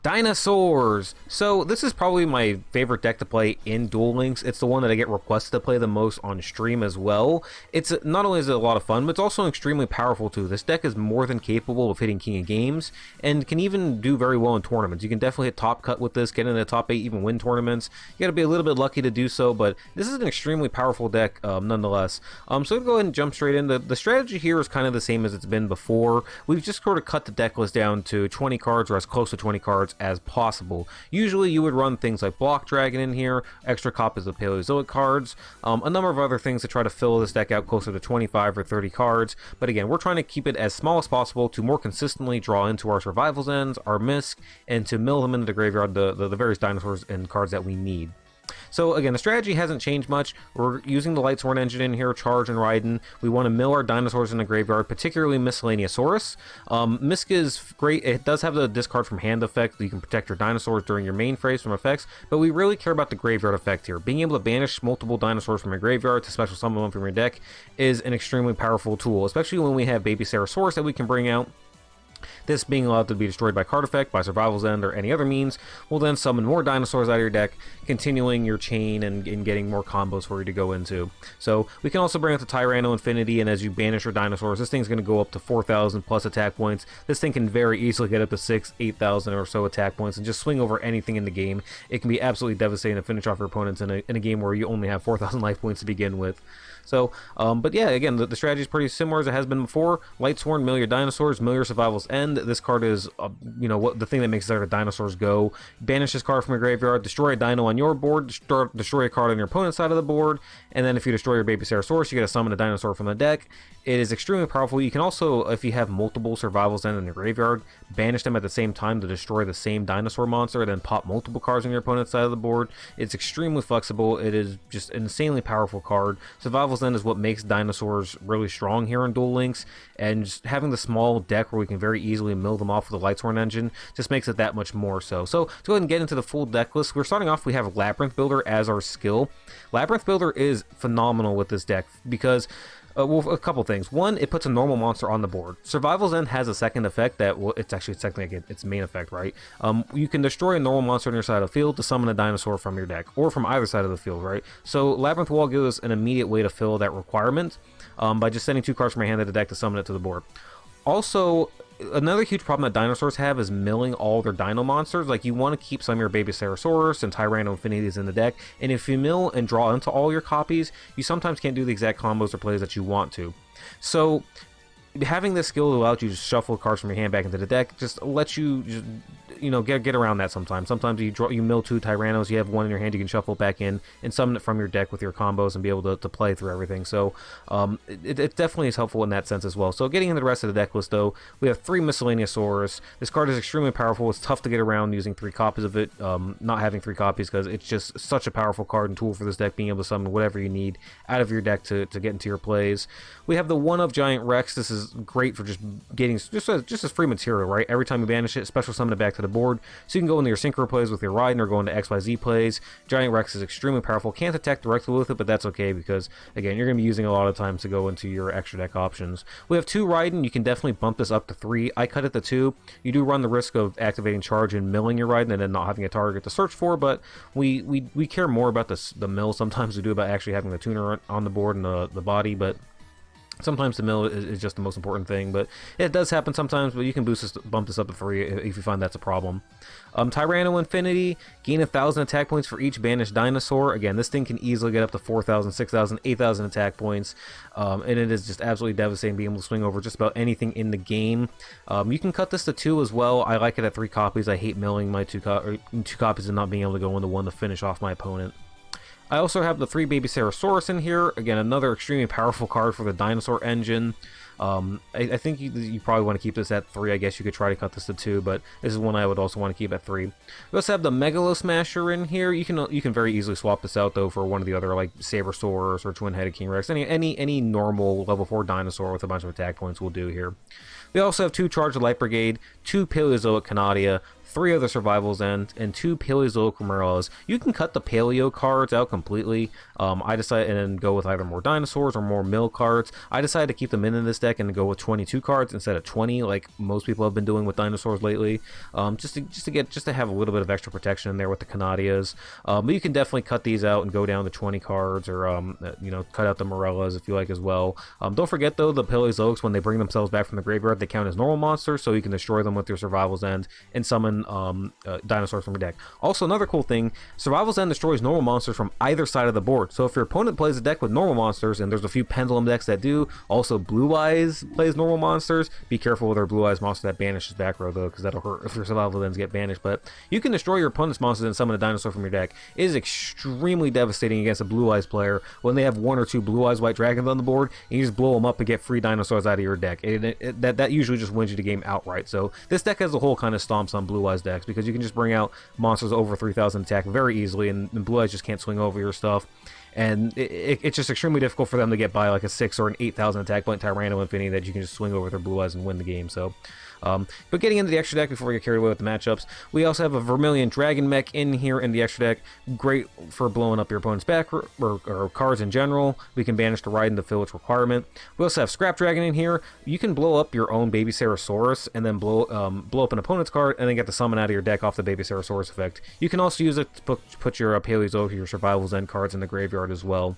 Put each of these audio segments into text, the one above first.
Dinosaurs! So this is probably my favorite deck to play in Duel Links. It's the one that I get requested to play the most on stream as well. It's not only is it a lot of fun, but it's also extremely powerful too. This deck is more than capable of hitting King of Games, and can even do very well in tournaments. You can definitely hit top cut with this, get into the top 8, even win tournaments. You gotta be a little bit lucky to do so, but this is an extremely powerful deck nonetheless. So I'm gonna go ahead and jump straight in. The strategy here is kind of the same as it's been before. We've just sort of cut the deck list down to 20 cards, or as close to 20 cards as possible. Usually you would run things like Block Dragon in here, extra copies of Paleozoic cards, a number of other things to try to fill this deck out closer to 25 or 30 cards, but again, we're trying to keep it as small as possible to more consistently draw into our Survival's Ends, our Misc, and to mill them into the graveyard, the various dinosaurs and cards that we need. So again, the strategy hasn't changed much. We're using the Lightsworn engine in here, Charge and Raiden. We want to mill our dinosaurs in the graveyard, particularly Miscellaneousaurus. Misc is great. It does have the discard from hand effect. You can protect your dinosaurs during your main phase from effects, but we really care about the graveyard effect here. Being able to banish multiple dinosaurs from your graveyard to special summon them from your deck is an extremely powerful tool, especially when we have Baby Sarosaurus that we can bring out. This being allowed to be destroyed by card effect, by Survival's End, or any other means, will then summon more dinosaurs out of your deck, continuing your chain and getting more combos for you to go into. So we can also bring out the Tyranno Infinity, and as you banish your dinosaurs, this thing's going to go up to 4,000 plus attack points. This thing can very easily get up to 6,000, 8,000 or so attack points and just swing over anything in the game. It can be absolutely devastating to finish off your opponents in a game where you only have 4,000 life points to begin with. So, but yeah, again, the strategy is pretty similar as it has been before. Lightsworn, mill your dinosaurs, mill your Survival's End. This card is, you know, what the thing that makes our dinosaurs go. Banish this card from your graveyard, destroy a dino on your board, destroy a card on your opponent's side of the board, and then if you destroy your Baby Sarosaurus, you get to summon a dinosaur from the deck. It is extremely powerful. You can also, if you have multiple Survival's End in your graveyard, banish them at the same time to destroy the same dinosaur monster, then pop multiple cards on your opponent's side of the board. It's extremely flexible. It is just an insanely powerful card. Survival's End is what makes dinosaurs really strong here in Duel Links, and just having the small deck where we can very easily mill them off with the Lightsworn engine just makes it that much more so. So to go ahead and get into the full deck list, we're starting off, we have Labyrinth Builder as our skill. Labyrinth Builder is phenomenal with this deck because well, a couple things. One, it puts a normal monster on the board. Survival's End has a second effect that, well, it's actually technically its main effect, right? You can destroy a normal monster on your side of the field to summon a dinosaur from your deck, or from either side of the field, right? So Labyrinth Wall gives us an immediate way to fill that requirement by just sending 2 cards from your hand to the deck to summon it to the board. Also, another huge problem that dinosaurs have is milling all their dino monsters. Like, you want to keep some of your Baby Sarosaurus and Tyranno Infinities in the deck, and if you mill and draw into all your copies, you sometimes can't do the exact combos or plays that you want to. So having this skill allows you to shuffle cards from your hand back into the deck just lets you just, you know, get around that sometimes. Sometimes you mill 2 Tyrannos, you have 1 in your hand, you can shuffle it back in and summon it from your deck with your combos and be able to play through everything. So it definitely is helpful in that sense as well. So getting into the rest of the deck list though, we have 3 Miscellaneousaurus. This card is extremely powerful. It's tough to get around using 3 copies of it, not having 3 copies, because it's just such a powerful card and tool for this deck, being able to summon whatever you need out of your deck to get into your plays. We have the 1 of Giant Rex. This is great for just getting just as free material, right? Every time you banish it, special summon it back to the board, so you can go into your Synchro plays with your Raiden or go into XYZ plays. Giant Rex is extremely powerful. Can't attack directly with it, but that's okay because, again, you're going to be using a lot of times to go into your extra deck options. We have 2 Raiden. You can definitely bump this up to 3. I cut it to 2. You do run the risk of activating Charge and milling your Raiden and then not having a target to search for, but we care more about the mill sometimes we do about actually having the tuner on the board and the body, but sometimes the mill is just the most important thing. But it does happen sometimes, but you can bump this up to 3 if you find that's a problem. Tyranno Infinity, gain 1,000 attack points for each banished dinosaur. Again, this thing can easily get up to 4,000, 6,000, 8,000 attack points, and it is just absolutely devastating being able to swing over just about anything in the game. You can cut this to 2 as well. I like it at 3 copies. I hate milling my 2 copies and not being able to go into 1 to finish off my opponent. I also have the 3 Baby Sarosaurus in here. Again, another extremely powerful card for the dinosaur engine. I think you probably want to keep this at 3. I guess you could try to cut this to 2, but this is one I would also want to keep at 3. We also have the Megalo Smasher in here. You can very easily swap this out though for one of the other, like Sabersaurus or Twin-Headed King Rex. Any normal level 4 dinosaur with a bunch of attack points will do here. We also have 2 Charged Light Brigade, 2 Paleozoic Canadia, 3 other Survival's End, and 2 Paleozoic Remoras. You can cut the Paleo cards out completely. I decided and then go with either more dinosaurs or more mill cards. I decided to keep them in this deck and go with 22 cards instead of 20, like most people have been doing with dinosaurs lately. Just to have a little bit of extra protection in there with the Canadias. But you can definitely cut these out and go down to 20 cards, or you know, cut out the Morellas if you like as well. Don't forget though, the Paleozoics, when they bring themselves back from the graveyard, they count as normal monsters, so you can destroy them with your Survival's End and summon dinosaurs from your deck. Also, another cool thing, Survival's End destroys normal monsters from either side of the board. So if your opponent plays a deck with normal monsters, and there's a few Pendulum decks that do, also Blue Eyes plays normal monsters. Be careful with our Blue Eyes monster that banishes back row though, because that'll hurt if your Survival's Ends get banished. But you can destroy your opponent's monsters and summon a dinosaur from your deck. It is extremely devastating against a Blue Eyes player when they have 1 or 2 Blue Eyes White Dragons on the board, and you just blow them up and get free dinosaurs out of your deck. That usually just wins you the game outright. So this deck as a whole kind of stomps on Blue Eyes decks, because you can just bring out monsters over 3,000 attack very easily, and Blue Eyes just can't swing over your stuff. And it's just extremely difficult for them to get by like a 6 or an 8,000 attack point Tyranno Infinity that you can just swing over their Blue Eyes and win the game. So, but getting into the extra deck before we get carried away with the matchups, we also have a Vermilion Dragon Mech in here in the extra deck. Great for blowing up your opponent's back or cards in general. We can banish the Raiden to fill its requirement. We also have Scrap Dragon in here. You can blow up your own Baby Sarasaurus and then blow up an opponent's card and then get the summon out of your deck off the Baby Sarasaurus effect. You can also use it to put your Paleozoic or your Survival's End cards in the graveyard as well.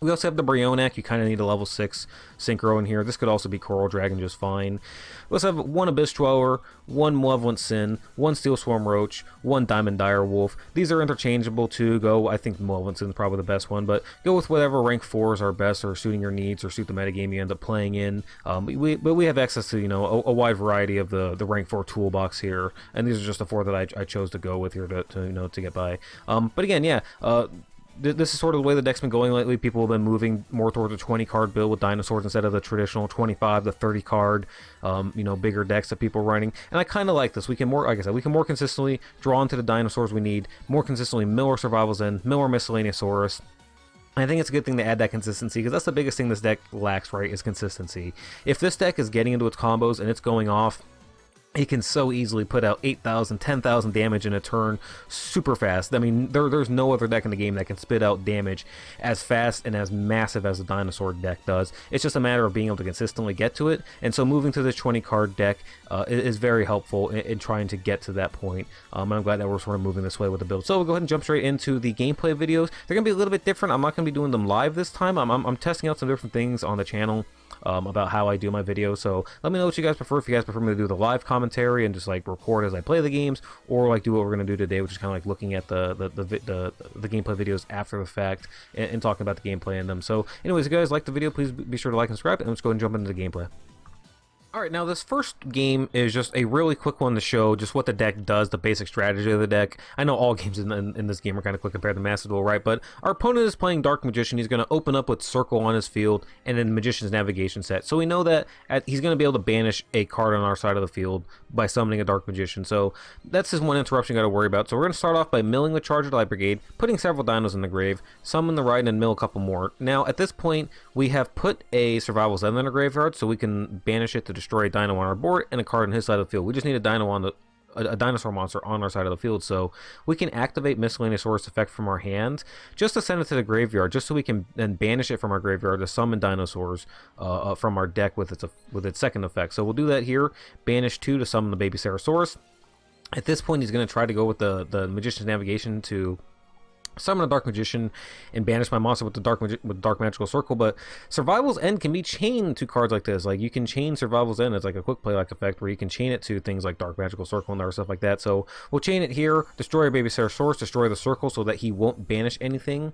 We also have the Brionac. You kind of need a level 6 Synchro in here. This could also be Coral Dragon just fine. We also have 1 Abyss Dweller, 1 Malevolent Sin, 1 Steel Swarm Roach, 1 Diamond Dire Wolf. These are interchangeable too. I think Malevolent Sin is probably the best one, but go with whatever rank 4s are best or suiting your needs or suit the metagame you end up playing in. But we have access to, you know, a wide variety of the rank 4 toolbox here, and these are just the 4 that I chose to go with here to you know, to get by. But again, yeah. This is sort of the way the deck's been going lately. People have been moving more towards a 20 card build with dinosaurs instead of the traditional 25 to 30 card, you know, bigger decks that people are running. And I kind of like this. We can more, like I said, we can more consistently draw into the dinosaurs we need, more consistently mill our Survival's End, mill our Miscellaneousaurus. I think it's a good thing to add that consistency, because that's the biggest thing this deck lacks, right, is consistency. If this deck is getting into its combos and it's going off, he can so easily put out 8,000, 10,000 damage in a turn super fast. I mean, there's no other deck in the game that can spit out damage as fast and as massive as a dinosaur deck does. It's just a matter of being able to consistently get to it, and so moving to this 20 card deck is very helpful in trying to get to that point. And I'm glad that we're sort of moving this way with the build. So we'll go ahead and jump straight into the gameplay videos. They're going to be a little bit different. I'm not going to be doing them live this time. I'm testing out some different things on the channel. About how I do my videos, so let me know what you guys prefer. If you guys prefer me to do the live commentary and just like record as I play the games, or like do what we're gonna do today, which is kind of like looking at the gameplay videos after the fact and talking about the gameplay in them. So anyways, if you guys like the video, please be sure to like and subscribe, and let's go ahead and jump into the gameplay. Alright, now this first game is just a really quick one to show just what the deck does, the basic strategy of the deck. I know all games in this game are kind of quick compared to Master Duel, right? But our opponent is playing Dark Magician. He's going to open up with Circle on his field and then Magician's Navigation set. So we know that he's going to be able to banish a card on our side of the field by summoning a Dark Magician. So that's just one interruption you got to worry about. So we're going to start off by milling the Charger Light Brigade, putting several dinos in the grave, summon the Raiden, and mill a couple more. Now, at this point, we have put a Survival's End in the graveyard, so we can banish it to destroy a dino on our board and a card on his side of the field. We just need a dinosaur monster on our side of the field, so we can activate Miscellaneousaurus effect from our hand just to send it to the graveyard, just so we can then banish it from our graveyard to summon dinosaurs from our deck with its second effect. So we'll do that here. Banish 2 to summon the Baby Sarasaurus. At this point, he's going to try to go with the Magician's Navigation to summon a Dark Magician and banish my monster with the Dark Magical Circle. But Survival's End can be chained to cards like this. Like, you can chain Survival's End as like a quick play like effect, where you can chain it to things like Dark Magical Circle and other stuff like that. So we'll chain it here, destroy our Baby Sarasaurus, destroy the circle so that he won't banish anything.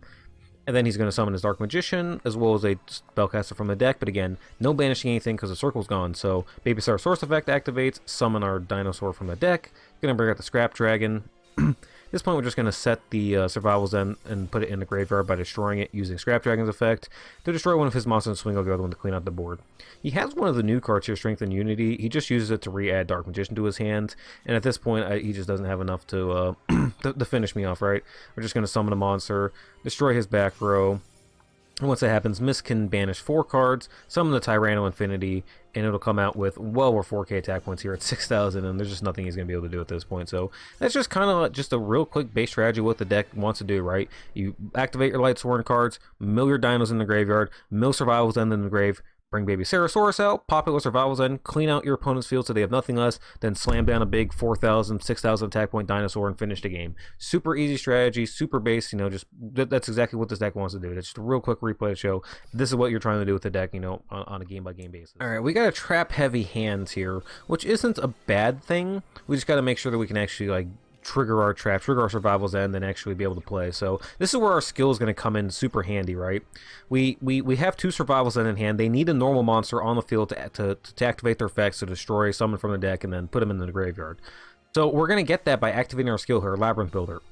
And then he's going to summon his Dark Magician, as well as a Spellcaster from the deck. But again, no banishing anything because the circle's gone. So Baby Sarasaurus effect activates, summon our dinosaur from the deck. Going to bring out the Scrap Dragon. At this point, we're just going to set the Survival's End and put it in the graveyard by destroying it using Scrap Dragon's effect to destroy one of his monsters and swing out the other one to clean out the board. He has one of the new cards here, Strength and Unity. He just uses it to re-add Dark Magician to his hand, and at this point, he just doesn't have enough to to finish me off, right? We're just going to summon a monster, destroy his back row, And once that happens, Mist can banish 4 cards, summon the Tyranno Infinity, and it'll come out with well over 4k attack points here at 6,000, and there's just nothing he's going to be able to do at this point. So that's just kind of just a real quick base strategy what the deck wants to do, right? You activate your Light Sworn cards, mill your dinos in the graveyard, mill Survival's End in the grave, bring Baby Ceratosaurus out, pop it with Survival's End, clean out your opponent's field so they have nothing less, then slam down a big 4,000, 6,000 attack point dinosaur and finish the game. Super easy strategy, super base, you know, just that's exactly what this deck wants to do. That's just a real quick replay to show this is what you're trying to do with the deck, you know, on a game-by-game basis. All right, we got a trap-heavy hands here, which isn't a bad thing. We just got to make sure that we can actually, like, trigger our trap, trigger our Survival's End, and actually be able to play. So this is where our skill is going to come in super handy, right? We have 2 Survival's End in hand. They need a normal monster on the field to activate their effects, to destroy, summon from the deck, and then put them in the graveyard. So we're going to get that by activating our skill here, Labyrinth Builder.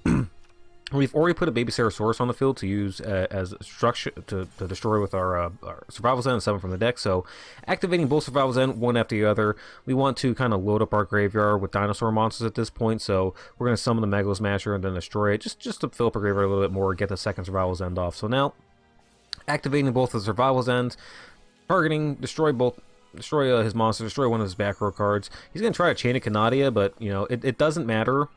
We've already put a Baby Ceratosaurus on the field to use as structure to destroy with our Survival's End and summon from the deck. So activating both Survival's End one after the other, we want to kind of load up our graveyard with dinosaur monsters at this point. So we're going to summon the Megalo Smasher and then destroy it just to fill up our graveyard a little bit more, get the second Survival's End off. So now activating both the Survival's End, targeting, destroy his monster, destroy one of his back row cards. He's going to try to chain a Canadia, but you know it doesn't matter.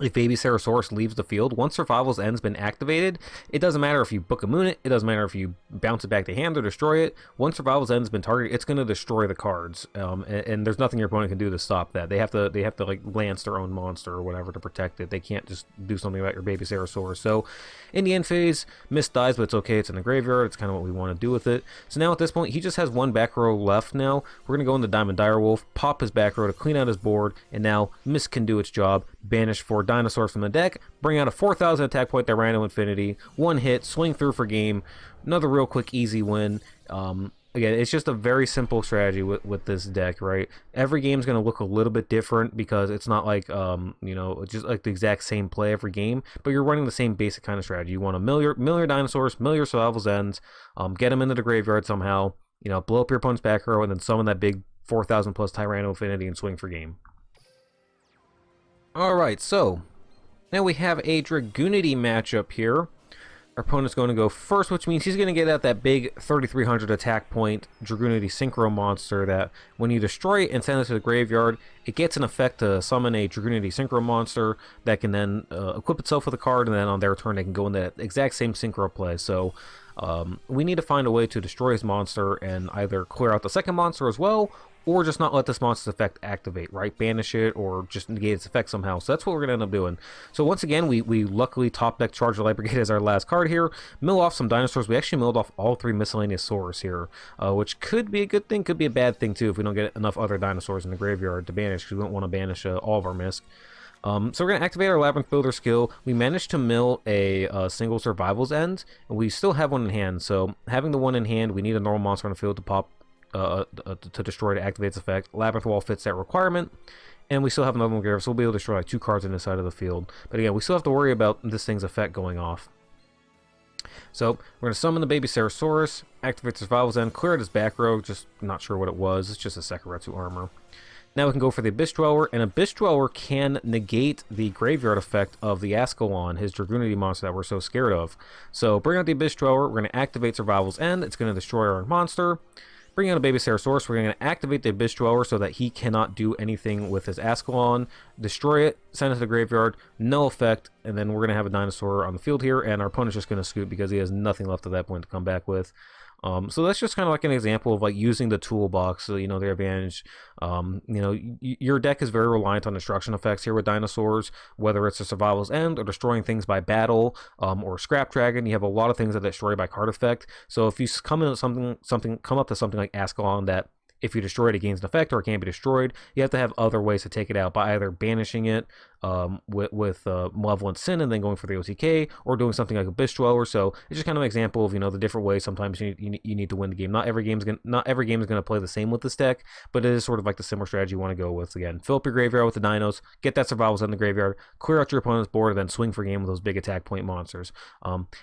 If Baby Ceratosaurus leaves the field, once Survival's End's been activated, it doesn't matter if you Book of Moon it, it doesn't matter if you bounce it back to hand or destroy it. Once Survival's End's been targeted, it's going to destroy the cards, and there's nothing your opponent can do to stop that. They have to like lance their own monster or whatever to protect it. They can't just do something about your Baby Ceratosaurus. So in the end phase, Mist dies, but it's okay. It's in the graveyard. It's kind of what we want to do with it. So now at this point, he just has 1 back row left now. We're going to go into Diamond Direwolf, pop his back row to clean out his board, and now Mist can do its job. Banish 4 dinosaurs from the deck, bring out a 4,000 attack point Tyranno Infinity, 1 hit, swing through for game. Another real quick easy win. Again, it's just a very simple strategy with this deck, right? Every game's going to look a little bit different because it's not like, you know, just like the exact same play every game, but you're running the same basic kind of strategy. You want to mill your dinosaurs, mill your Survival's Ends, get them into the graveyard somehow, you know, blow up your opponent's back row, and then summon that big 4,000 plus Tyranno Infinity and swing for game. Alright, so now we have a Dragoonity matchup here. Our opponent's going to go first, which means he's going to get out that big 3,300 attack point Dragoonity Synchro monster that when you destroy it and send it to the graveyard, it gets an effect to summon a Dragoonity Synchro monster that can then equip itself with a card, and then on their turn they can go in that exact same Synchro play. So we need to find a way to destroy his monster and either clear out the second monster as well, or just not let this monster's effect activate, right? Banish it, or just negate its effect somehow. So that's what we're going to end up doing. So once again, we luckily top deck Charger Light Brigade as our last card here. Mill off some dinosaurs. We actually milled off all 3 miscellaneous saurs here, which could be a good thing, could be a bad thing too if we don't get enough other dinosaurs in the graveyard to banish, because we don't want to banish all of our misc. So we're going to activate our Labyrinth Builder skill. We managed to mill a single Survival's End, and we still have 1 in hand. So having the 1 in hand, we need a normal monster on the field to pop to destroy to activate its effect. Labyrinth Wall fits that requirement, and we still have another one here, so we'll be able to destroy like 2 cards on this side of the field. But again, we still have to worry about this thing's effect going off. So we're going to summon the Baby Ceratosaurus, activate the Survival's End, clear out his back row, just not sure what it was, it's just a Sekiretsu armor. Now we can go for the Abyss Dweller, and Abyss Dweller can negate the graveyard effect of the Ascalon, his Dragoonity monster that we're so scared of. So bring out the Abyss Dweller, we're going to activate Survival's End, it's going to destroy our monster. Bring out a Baby Ceratosaurus, we're going to activate the Abyss Dweller so that he cannot do anything with his Ascalon, destroy it, send it to the graveyard, no effect, and then we're going to have a dinosaur on the field here, and our opponent's just going to scoot because he has nothing left at that point to come back with. So that's just kind of like an example of like using the toolbox, so, you know, their advantage. You know, your deck is very reliant on destruction effects here with dinosaurs, whether it's a Survival's End or destroying things by battle, or Scrap Dragon. You have a lot of things that destroy by card effect. So if you come up to something like Ascalon that if you destroy it, it gains an effect, or it can't be destroyed, you have to have other ways to take it out by either banishing it with Malevolent Sin and then going for the OTK, or doing something like Abyss Dweller. So it's just kind of an example of, you know, the different ways sometimes you need to win the game. Not every game is going to play the same with this deck, but it is sort of like the similar strategy you want to go with. Again, fill up your graveyard with the dinos, get that Survivals in the graveyard, clear out your opponent's board, and then swing for game with those big attack point monsters.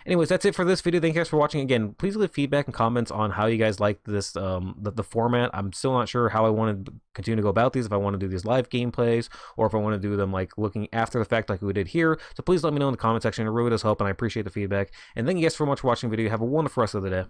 Anyways, that's it for this video. Thank you guys for watching. Again, please leave feedback and comments on how you guys like this the format. I'm still not sure how I want to continue to go about these, if I want to do these live gameplays, or if I want to do them like looking after the fact like we did here. So please let me know in the comment section. It really does help, and I appreciate the feedback. And thank you guys so much for watching the video. Have a wonderful rest of the day.